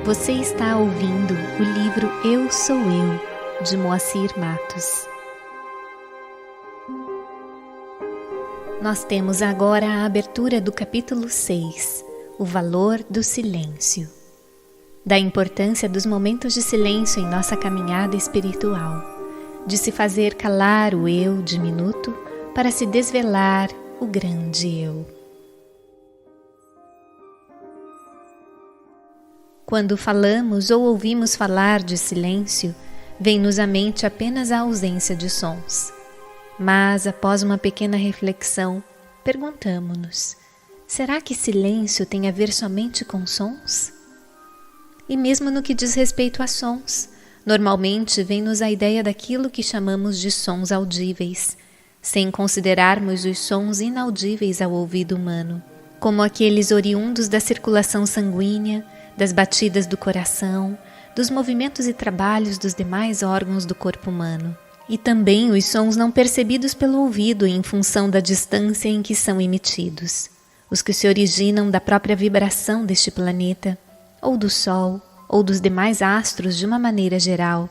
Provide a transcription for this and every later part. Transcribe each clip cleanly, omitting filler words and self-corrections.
Você está ouvindo o livro Eu Sou Eu, de Moacir Matos. Nós temos agora a abertura do capítulo 6, O Valor do Silêncio. Da importância dos momentos de silêncio em nossa caminhada espiritual, de se fazer calar o eu diminuto para se desvelar o grande eu. Quando falamos ou ouvimos falar de silêncio, vem-nos à mente apenas a ausência de sons. Mas, após uma pequena reflexão, perguntamo-nos: será que silêncio tem a ver somente com sons? E mesmo no que diz respeito a sons, normalmente vem-nos a ideia daquilo que chamamos de sons audíveis, sem considerarmos os sons inaudíveis ao ouvido humano, como aqueles oriundos da circulação sanguínea, das batidas do coração, dos movimentos e trabalhos dos demais órgãos do corpo humano, e também os sons não percebidos pelo ouvido em função da distância em que são emitidos, os que se originam da própria vibração deste planeta, ou do Sol, ou dos demais astros de uma maneira geral,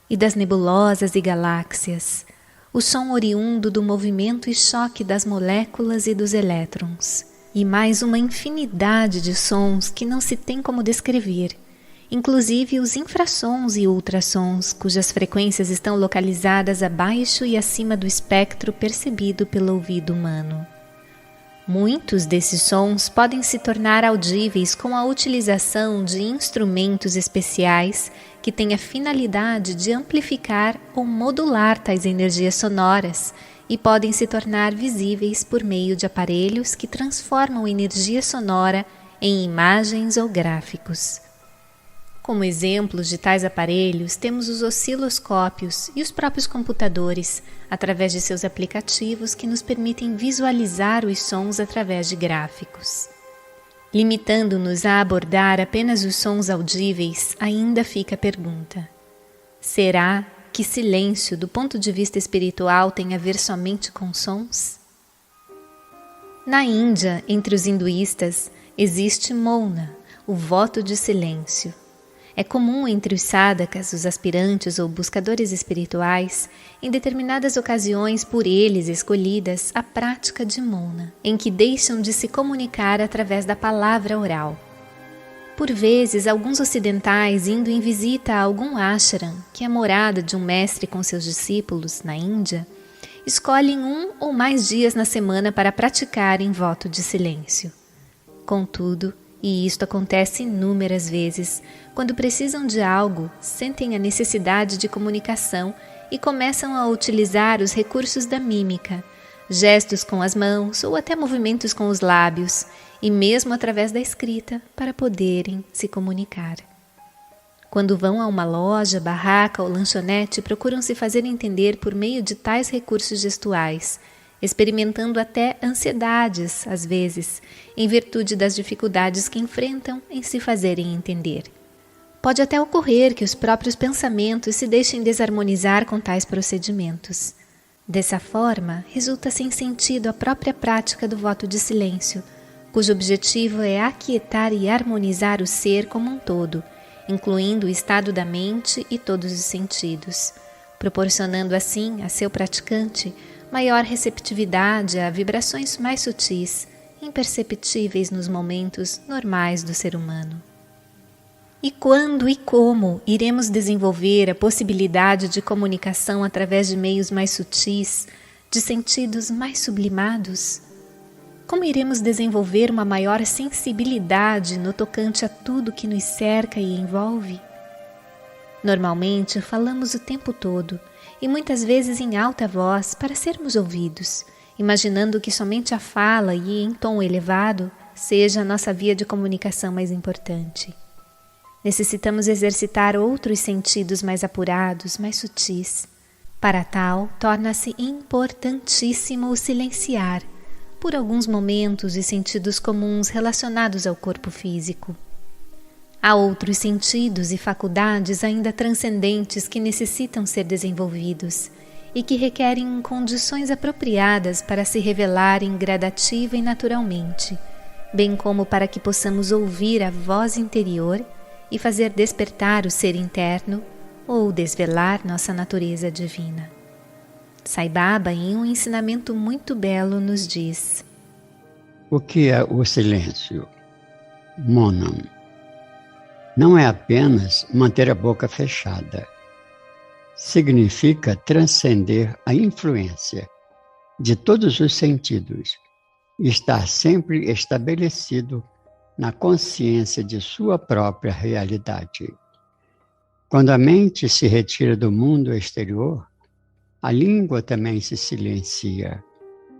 e das nebulosas e galáxias, o som oriundo do movimento e choque das moléculas e dos elétrons, e mais uma infinidade de sons que não se tem como descrever, inclusive os infrassons e ultrassons, cujas frequências estão localizadas abaixo e acima do espectro percebido pelo ouvido humano. Muitos desses sons podem se tornar audíveis com a utilização de instrumentos especiais que têm a finalidade de amplificar ou modular tais energias sonoras, e podem se tornar visíveis por meio de aparelhos que transformam energia sonora em imagens ou gráficos. Como exemplos de tais aparelhos, temos os osciloscópios e os próprios computadores, através de seus aplicativos que nos permitem visualizar os sons através de gráficos. Limitando-nos a abordar apenas os sons audíveis, ainda fica a pergunta: será que silêncio, do ponto de vista espiritual, tem a ver somente com sons? Na Índia, entre os hinduístas, existe Mouna, o voto de silêncio. É comum entre os sadhakas, os aspirantes ou buscadores espirituais, em determinadas ocasiões por eles escolhidas, a prática de Mouna, em que deixam de se comunicar através da palavra oral. Por vezes, alguns ocidentais, indo em visita a algum ashram, que é a morada de um mestre com seus discípulos, na Índia, escolhem um ou mais dias na semana para praticarem voto de silêncio. Contudo, e isto acontece inúmeras vezes, quando precisam de algo, sentem a necessidade de comunicação e começam a utilizar os recursos da mímica, gestos com as mãos ou até movimentos com os lábios, e mesmo através da escrita, para poderem se comunicar. Quando vão a uma loja, barraca ou lanchonete, procuram se fazer entender por meio de tais recursos gestuais, experimentando até ansiedades, às vezes, em virtude das dificuldades que enfrentam em se fazerem entender. Pode até ocorrer que os próprios pensamentos se deixem desarmonizar com tais procedimentos. Dessa forma, resulta sem sentido a própria prática do voto de silêncio, cujo objetivo é aquietar e harmonizar o ser como um todo, incluindo o estado da mente e todos os sentidos, proporcionando assim a seu praticante maior receptividade a vibrações mais sutis, imperceptíveis nos momentos normais do ser humano. E quando e como iremos desenvolver a possibilidade de comunicação através de meios mais sutis, de sentidos mais sublimados? Como iremos desenvolver uma maior sensibilidade no tocante a tudo que nos cerca e envolve? Normalmente falamos o tempo todo, e muitas vezes em alta voz para sermos ouvidos, imaginando que somente a fala e em tom elevado seja a nossa via de comunicação mais importante. Necessitamos exercitar outros sentidos mais apurados, mais sutis. Para tal, torna-se importantíssimo o silenciar, por alguns momentos e sentidos comuns relacionados ao corpo físico. Há outros sentidos e faculdades ainda transcendentes que necessitam ser desenvolvidos e que requerem condições apropriadas para se revelarem gradativa e naturalmente, bem como para que possamos ouvir a voz interior e fazer despertar o ser interno ou desvelar nossa natureza divina. Sai Baba, em um ensinamento muito belo, nos diz: o que é o silêncio? Monam. Não é apenas manter a boca fechada. Significa transcender a influência de todos os sentidos e estar sempre estabelecido na consciência de sua própria realidade. Quando a mente se retira do mundo exterior, a língua também se silencia.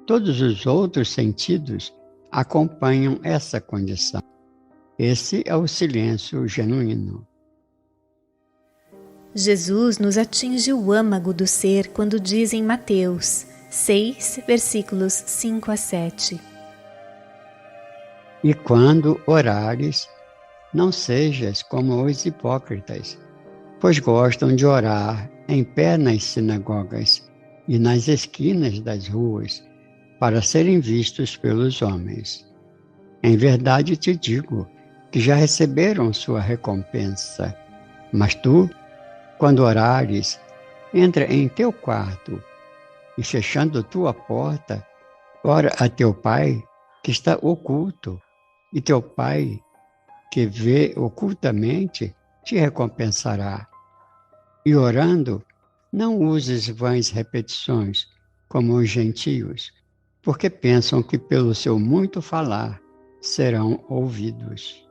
Todos os outros sentidos acompanham essa condição. Esse é o silêncio genuíno. Jesus nos atinge o âmago do ser quando diz em Mateus 6, versículos 5 a 7. E quando orares, não sejas como os hipócritas, pois gostam de orar em pé nas sinagogas e nas esquinas das ruas, para serem vistos pelos homens. Em verdade te digo que já receberam sua recompensa. Mas tu, quando orares, entra em teu quarto e, fechando tua porta, ora a teu Pai que está oculto, e teu Pai que vê ocultamente te recompensará. E orando, não uses vãs repetições, como os gentios, porque pensam que pelo seu muito falar serão ouvidos.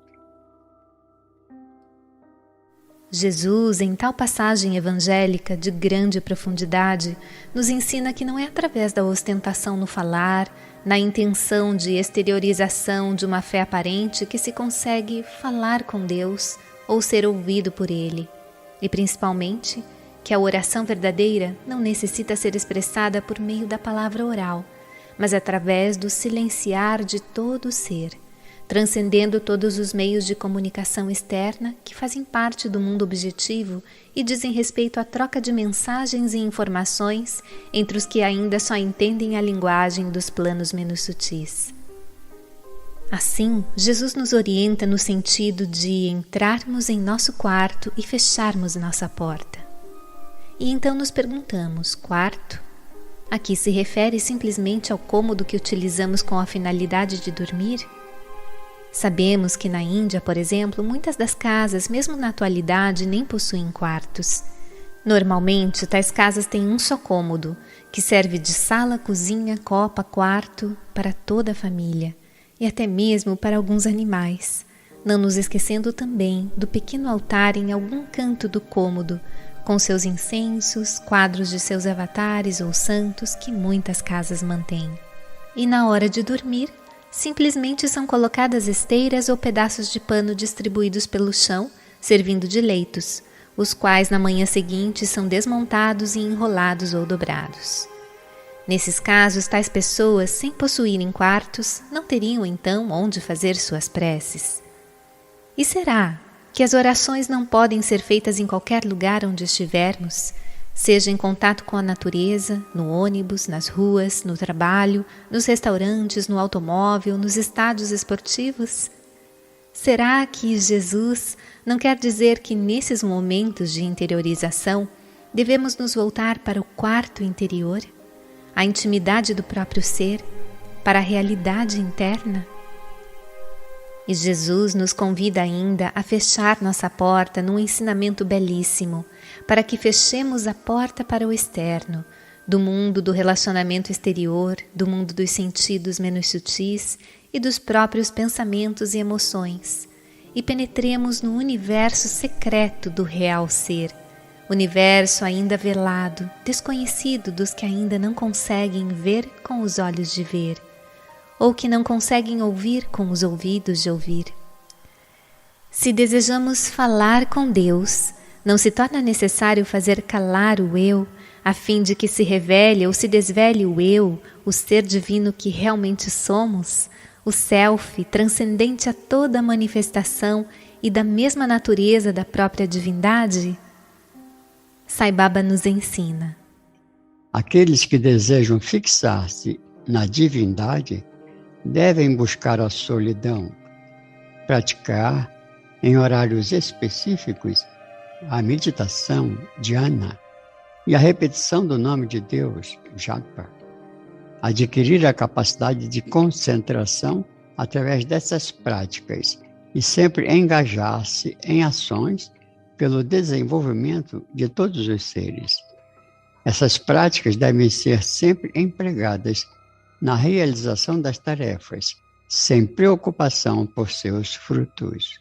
Jesus, em tal passagem evangélica de grande profundidade, nos ensina que não é através da ostentação no falar, na intenção de exteriorização de uma fé aparente que se consegue falar com Deus ou ser ouvido por Ele. E principalmente, que a oração verdadeira não necessita ser expressada por meio da palavra oral, mas através do silenciar de todo o ser, transcendendo todos os meios de comunicação externa que fazem parte do mundo objetivo e dizem respeito à troca de mensagens e informações entre os que ainda só entendem a linguagem dos planos menos sutis. Assim, Jesus nos orienta no sentido de entrarmos em nosso quarto e fecharmos nossa porta. E então nos perguntamos: quarto? Aqui se refere simplesmente ao cômodo que utilizamos com a finalidade de dormir? Sabemos que na Índia, por exemplo, muitas das casas, mesmo na atualidade, nem possuem quartos. Normalmente, tais casas têm um só cômodo, que serve de sala, cozinha, copa, quarto para toda a família e até mesmo para alguns animais, não nos esquecendo também do pequeno altar em algum canto do cômodo, com seus incensos, quadros de seus avatares ou santos que muitas casas mantêm. E na hora de dormir, simplesmente são colocadas esteiras ou pedaços de pano distribuídos pelo chão, servindo de leitos, os quais na manhã seguinte são desmontados e enrolados ou dobrados. Nesses casos, tais pessoas, sem possuírem quartos, não teriam então onde fazer suas preces. E será que as orações não podem ser feitas em qualquer lugar onde estivermos, seja em contato com a natureza, no ônibus, nas ruas, no trabalho, nos restaurantes, no automóvel, nos estádios esportivos? Será que Jesus não quer dizer que nesses momentos de interiorização devemos nos voltar para o quarto interior, a intimidade do próprio ser, para a realidade interna? E Jesus nos convida ainda a fechar nossa porta num ensinamento belíssimo, para que fechemos a porta para o externo, do mundo do relacionamento exterior, do mundo dos sentidos menos sutis e dos próprios pensamentos e emoções, e penetremos no universo secreto do real ser, universo ainda velado, desconhecido dos que ainda não conseguem ver com os olhos de ver, ou que não conseguem ouvir com os ouvidos de ouvir. Se desejamos falar com Deus, não se torna necessário fazer calar o eu, a fim de que se revele ou se desvele o eu, o ser divino que realmente somos, o self transcendente a toda manifestação e da mesma natureza da própria divindade? Sai Baba nos ensina: aqueles que desejam fixar-se na divindade devem buscar a solidão, praticar em horários específicos, a meditação, dhyana, e a repetição do nome de Deus, japa. Adquirir a capacidade de concentração através dessas práticas e sempre engajar-se em ações pelo desenvolvimento de todos os seres. Essas práticas devem ser sempre empregadas na realização das tarefas, sem preocupação por seus frutos.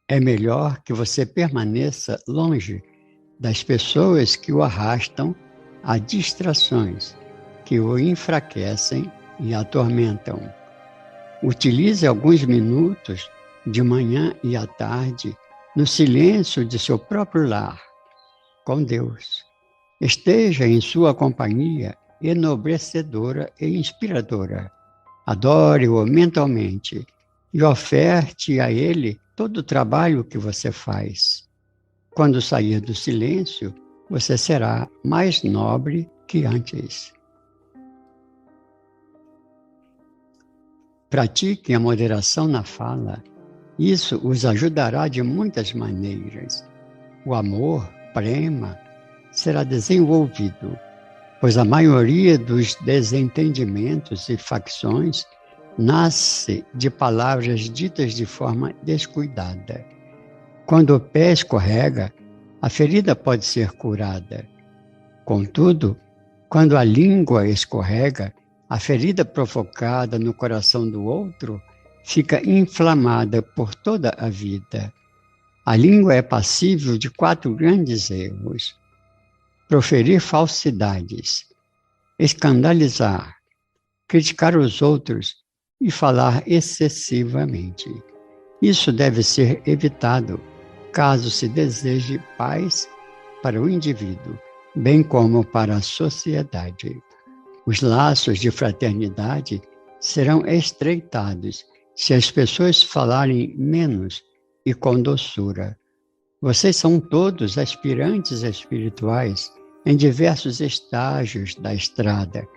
É melhor que você permaneça longe das pessoas que o arrastam a distrações, que o enfraquecem e atormentam. Utilize alguns minutos de manhã e à tarde no silêncio de seu próprio lar, com Deus. Esteja em sua companhia enobrecedora e inspiradora. Adore-o mentalmente e oferte a ele todo o trabalho que você faz. Quando sair do silêncio, você será mais nobre que antes. Pratiquem a moderação na fala. Isso os ajudará de muitas maneiras. O amor, prema, será desenvolvido, pois a maioria dos desentendimentos e facções nasce de palavras ditas de forma descuidada. Quando o pé escorrega, a ferida pode ser curada. Contudo, quando a língua escorrega, a ferida provocada no coração do outro fica inflamada por toda a vida. A língua é passível de 4 grandes erros: proferir falsidades, escandalizar, criticar os outros e falar excessivamente. Isso deve ser evitado caso se deseje paz para o indivíduo, bem como para a sociedade. Os laços de fraternidade serão estreitados se as pessoas falarem menos e com doçura. Vocês são todos aspirantes espirituais em diversos estágios da estrada,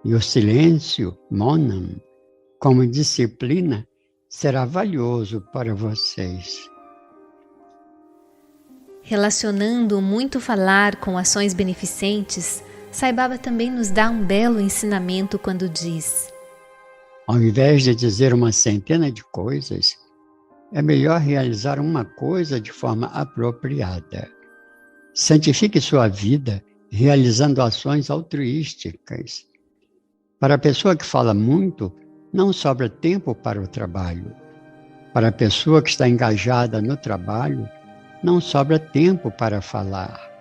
e o silêncio, monam, como disciplina, será valioso para vocês. Relacionando o muito falar com ações beneficentes, Sai Baba também nos dá um belo ensinamento quando diz: ao invés de dizer uma centena de coisas, é melhor realizar uma coisa de forma apropriada. Santifique sua vida realizando ações altruísticas. Para a pessoa que fala muito, não sobra tempo para o trabalho. Para a pessoa que está engajada no trabalho, não sobra tempo para falar.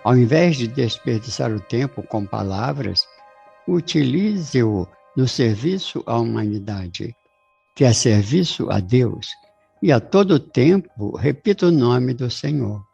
Ao invés de desperdiçar o tempo com palavras, utilize-o no serviço à humanidade, que é serviço a Deus, e a todo tempo repita o nome do Senhor.